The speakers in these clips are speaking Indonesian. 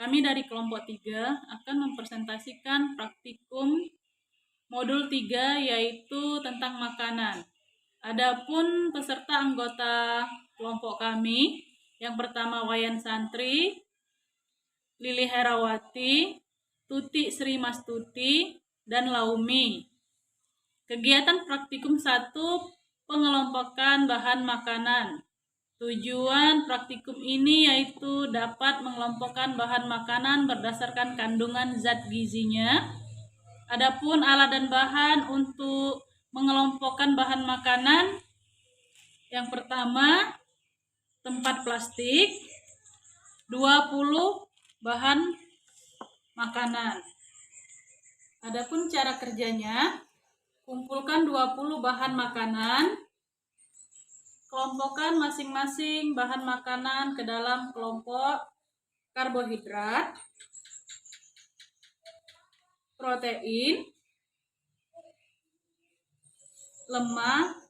Kami dari kelompok 3 akan mempresentasikan praktikum modul 3 yaitu tentang makanan. Adapun peserta anggota kelompok kami, yang pertama Wayan Santri, Lili Herawati, Tuti Sri Mastuti, dan Laumi. Kegiatan praktikum 1, pengelompokan bahan makanan. Tujuan praktikum ini yaitu dapat mengelompokkan bahan makanan berdasarkan kandungan zat gizinya. Adapun alat dan bahan untuk mengelompokkan bahan makanan, yang pertama tempat plastik, 20 bahan makanan. Adapun cara kerjanya, kumpulkan 20 bahan makanan, kelompokkan masing-masing bahan makanan ke dalam kelompok karbohidrat, protein, lemak,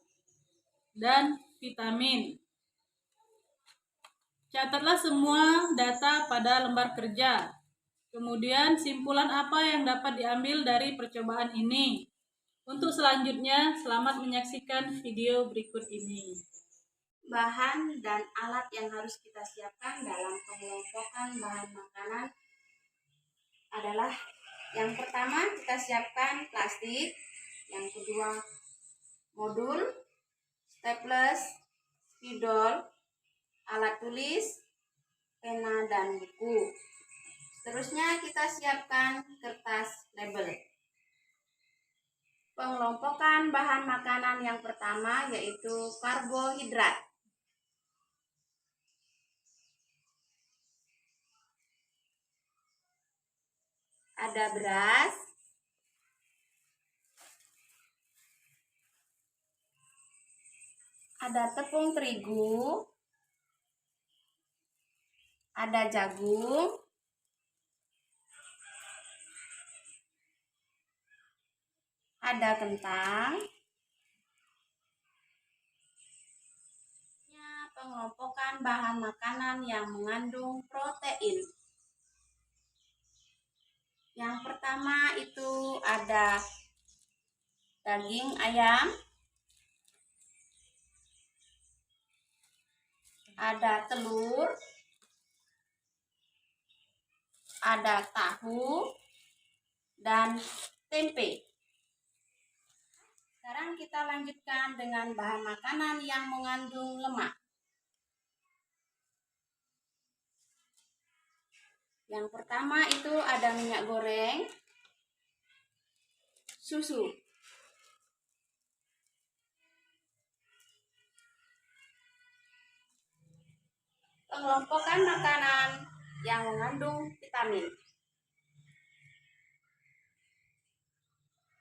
dan vitamin. Catatlah semua data pada lembar kerja. Kemudian simpulan apa yang dapat diambil dari percobaan ini. Untuk selanjutnya, selamat menyaksikan video berikut ini. Bahan dan alat yang harus kita siapkan dalam pengelompokan bahan makanan adalah: yang pertama kita siapkan plastik, yang kedua modul, staples, spidol, alat tulis, pena, dan buku. Seterusnya kita siapkan kertas label. Pengelompokan bahan makanan yang pertama yaitu karbohidrat. Ada beras, ada tepung terigu, ada jagung, ada kentang. Pengelompokan bahan makanan yang mengandung protein. Yang pertama itu ada daging ayam, ada telur, ada tahu, dan tempe. Sekarang kita lanjutkan dengan bahan makanan yang mengandung lemak. Yang pertama itu ada minyak goreng, susu. Pengelompokan makanan yang mengandung vitamin.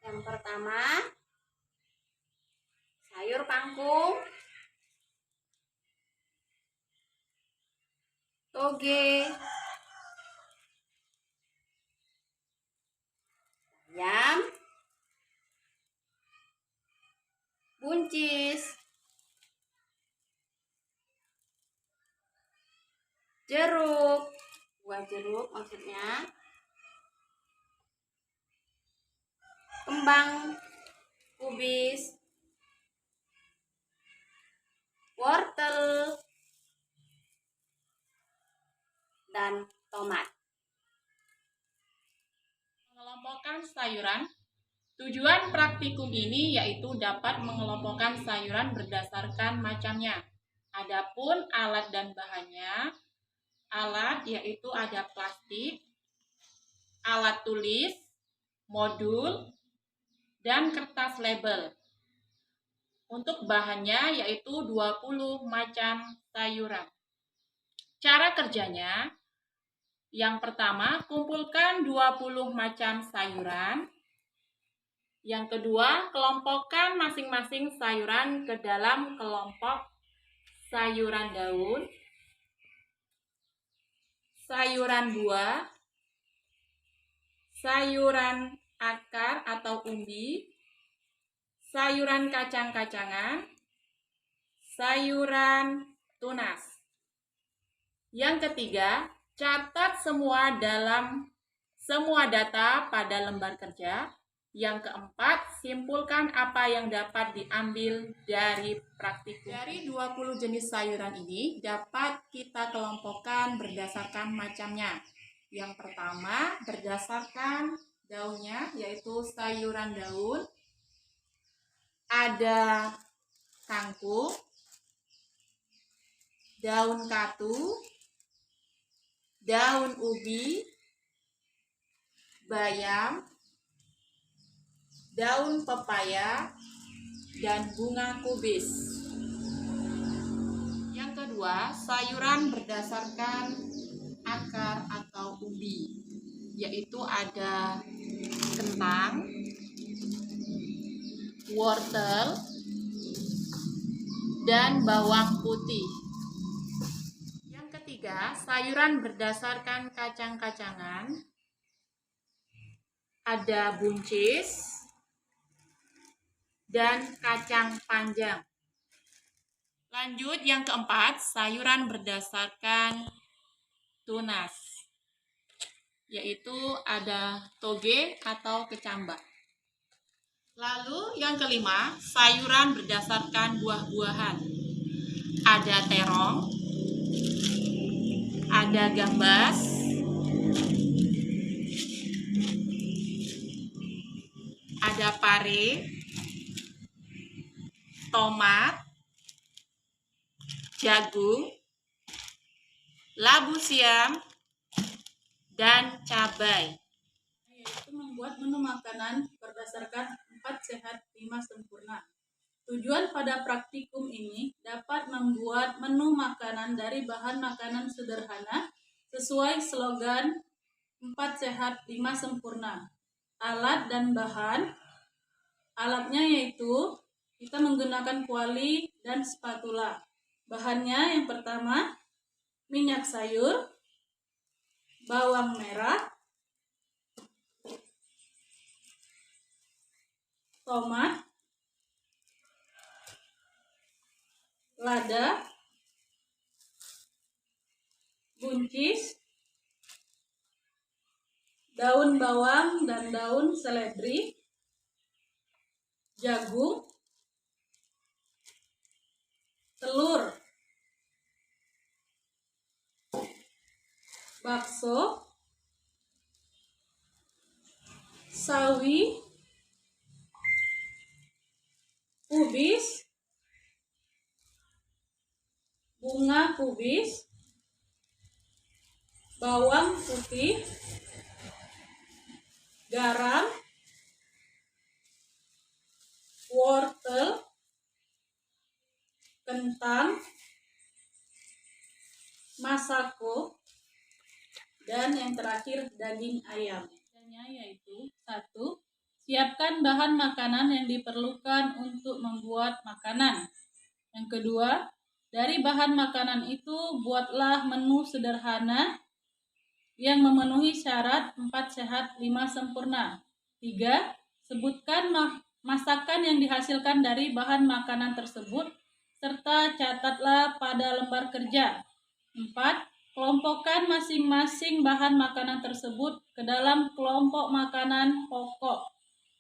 Yang pertama, sayur kangkung, toge, ayam, buncis, jeruk, buah jeruk maksudnya, kembang kubis, wortel, dan tomat. Mengelompokkan sayuran. Tujuan praktikum ini yaitu dapat mengelompokkan sayuran berdasarkan macamnya. Adapun alat dan bahannya, alat yaitu ada plastik, alat tulis, modul, dan kertas label. Untuk bahannya yaitu 20 macam sayuran. Cara kerjanya, yang pertama, kumpulkan 20 macam sayuran. Yang kedua, kelompokkan masing-masing sayuran ke dalam kelompok sayuran daun, sayuran buah, sayuran akar atau umbi, sayuran kacang-kacangan, sayuran tunas. Yang ketiga, Catat semua data pada lembar kerja. Yang keempat, simpulkan apa yang dapat diambil dari praktikum. Dari 20 jenis sayuran ini dapat kita kelompokkan berdasarkan macamnya. Yang pertama, berdasarkan daunnya, yaitu sayuran daun. Ada kangkung, daun katu, daun ubi, bayam, daun pepaya, dan bunga kubis. Yang kedua, sayuran berdasarkan akar atau umbi, yaitu ada kentang, wortel, dan bawang putih. Yang ketiga, sayuran berdasarkan kacang-kacangan, ada buncis dan kacang panjang. Lanjut yang keempat, sayuran berdasarkan tunas, yaitu ada toge atau kecambah. Lalu yang kelima, sayuran berdasarkan buah-buahan. Ada terong, ada gambas, ada pare, tomat, jagung, labu siam, dan cabai. Yaitu membuat menu makanan berdasarkan 4 sehat 5 sempurna. Tujuan pada praktikum ini dapat membuat menu makanan dari bahan makanan sederhana sesuai slogan 4 sehat 5 sempurna. Alat dan bahan. Alatnya yaitu kita menggunakan kuali dan spatula. Bahannya yang pertama, minyak sayur, bawang merah, tomat, lada, buncis, daun bawang dan daun seledri, jagung, telur, bakso, sawi, kubis, bunga kubis, bawang putih, garam, wortel, kentang, masako, dan yang terakhir daging ayam. Yaitu 1. Siapkan bahan makanan yang diperlukan untuk membuat makanan. Yang kedua, dari bahan makanan itu buatlah menu sederhana yang memenuhi syarat 4 sehat 5 sempurna. 3. Sebutkan masakan yang dihasilkan dari bahan makanan tersebut serta catatlah pada lembar kerja. 4. Kelompokkan masing-masing bahan makanan tersebut ke dalam kelompok makanan pokok.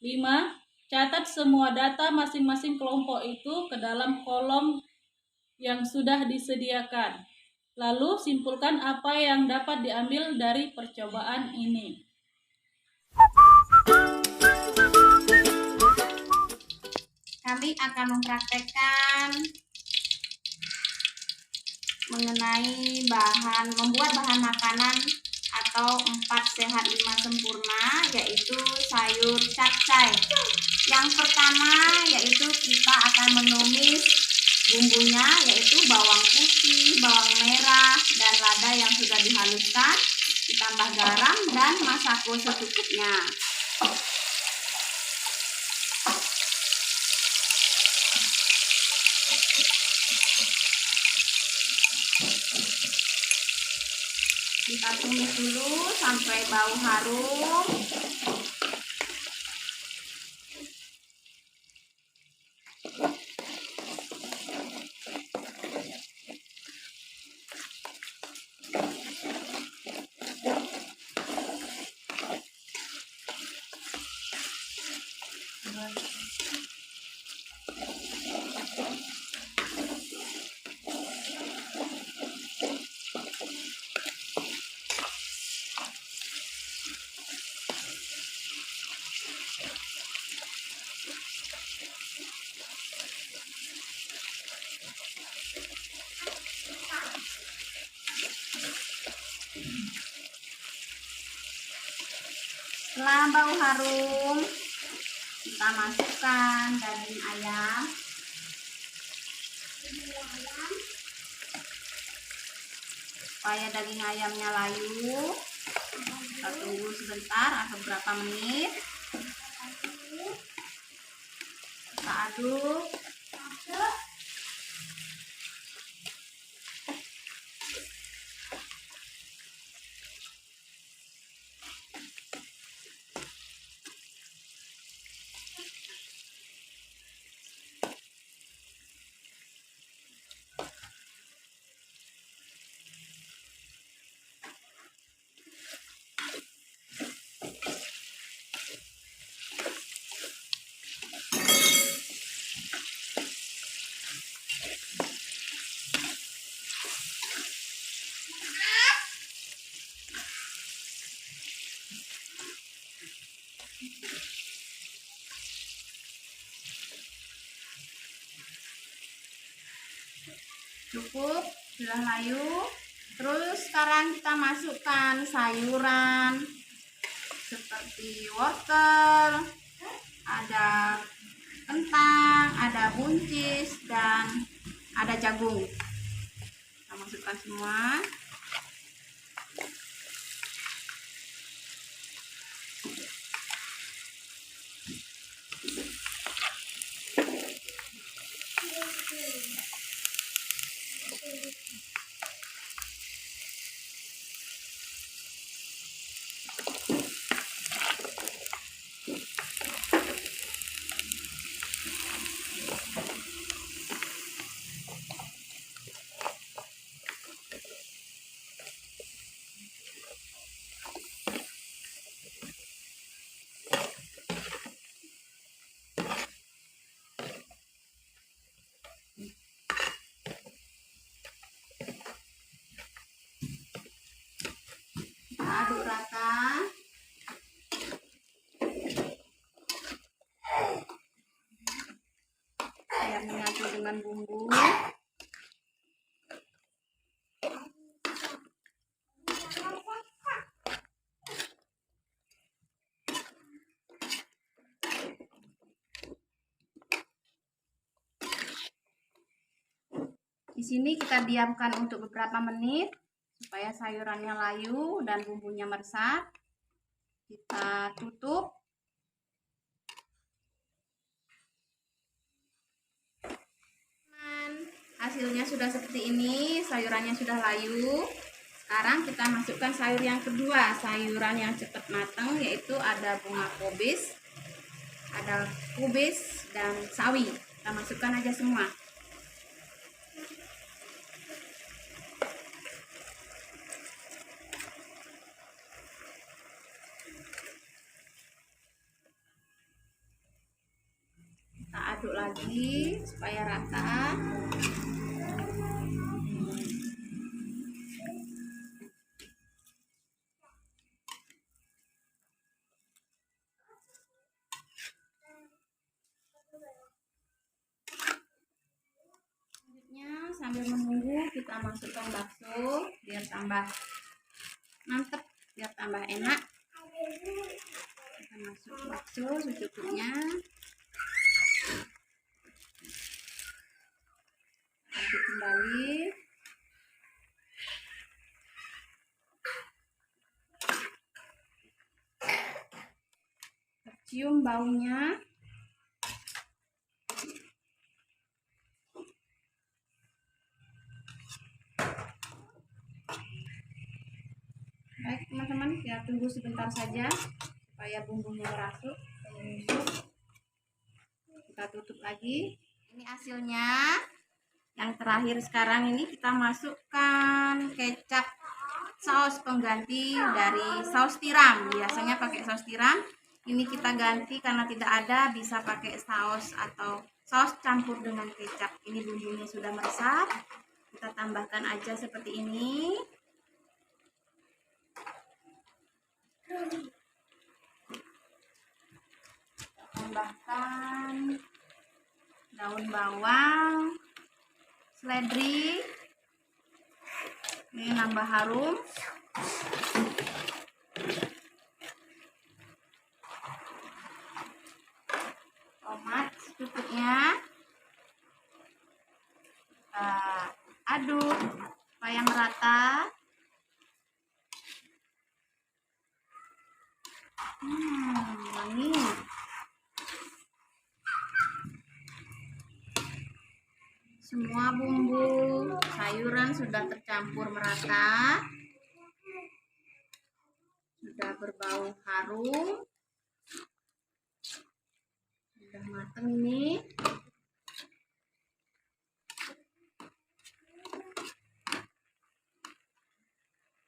5. Catat semua data masing-masing kelompok itu ke dalam kolom yang sudah disediakan. Lalu simpulkan apa yang dapat diambil dari percobaan ini. Kami akan mempraktekkan mengenai membuat bahan makanan atau 4 sehat 5 sempurna, yaitu sayur capcay. Yang pertama yaitu kita akan menumis bumbunya, yaitu bawang putih, bawang merah, dan lada yang sudah dihaluskan, ditambah garam dan masako secukupnya. Kita tumis dulu sampai bau harum. Setelah bau harum, kita masukkan daging ayam. Supaya daging ayamnya layu, kita tunggu sebentar atau beberapa menit. Kita aduk. Cukup, sudah layu. Terus sekarang kita masukkan sayuran seperti wortel, ada kentang, ada buncis, dan ada jagung. Kita masukkan semua. Aduk rata. Biar menyatu dengan bumbu. Di sini kita diamkan untuk beberapa menit supaya sayurannya layu dan bumbunya meresap. Kita tutup. Hasilnya sudah seperti ini, sayurannya sudah layu. Sekarang kita masukkan sayur yang kedua, sayuran yang cepat matang, yaitu ada bunga kubis, ada kubis, dan sawi. Kita masukkan aja semua. Kita aduk lagi supaya rata. Selanjutnya sambil menunggu kita masukkan bakso biar tambah mantep, biar tambah enak. Kita masuk bakso secukupnya. Aduk kembali. Cium baunya. Baik teman-teman, kita tunggu sebentar saja supaya bumbunya merasuk dan menyusut. Kita tutup lagi. Ini hasilnya. Yang terakhir sekarang ini kita masukkan kecap, saus pengganti dari saus tiram. Biasanya pakai saus tiram. Ini kita ganti karena tidak ada, bisa pakai saus atau saus campur dengan kecap. Ini bumbunya sudah meresap. Kita tambahkan aja seperti ini. Tambahkan daun bawang, seledri, ini nambah harum. Wangi. Semua bumbu sayuran sudah tercampur merata. Sudah berbau harum. Sudah matang ini.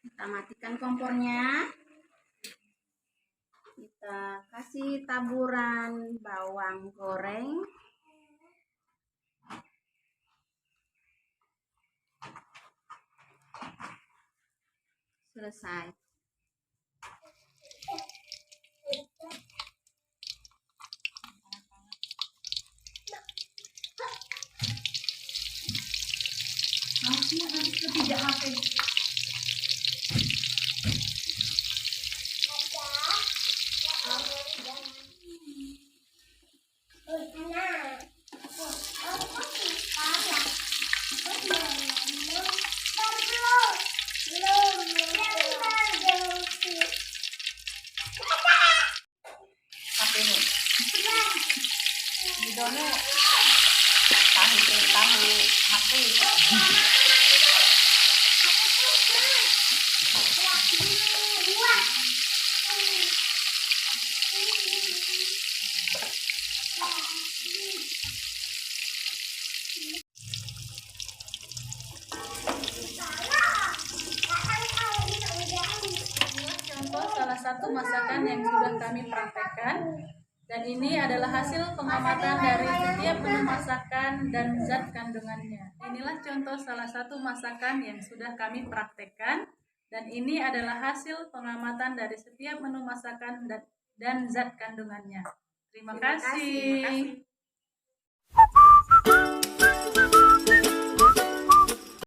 Kita matikan kompornya. Kita kasih taburan bawang goreng. Selesai. Harusnya habis ketiga HP. ini videonya tahu mati. Contoh salah satu masakan yang sudah kami praktekkan, dan ini adalah hasil pengamatan dari setiap menu masakan dan zat kandungannya. Inilah contoh salah satu masakan yang sudah kami praktekkan, dan ini adalah hasil pengamatan dari setiap menu masakan dan zat kandungannya. Terima kasih.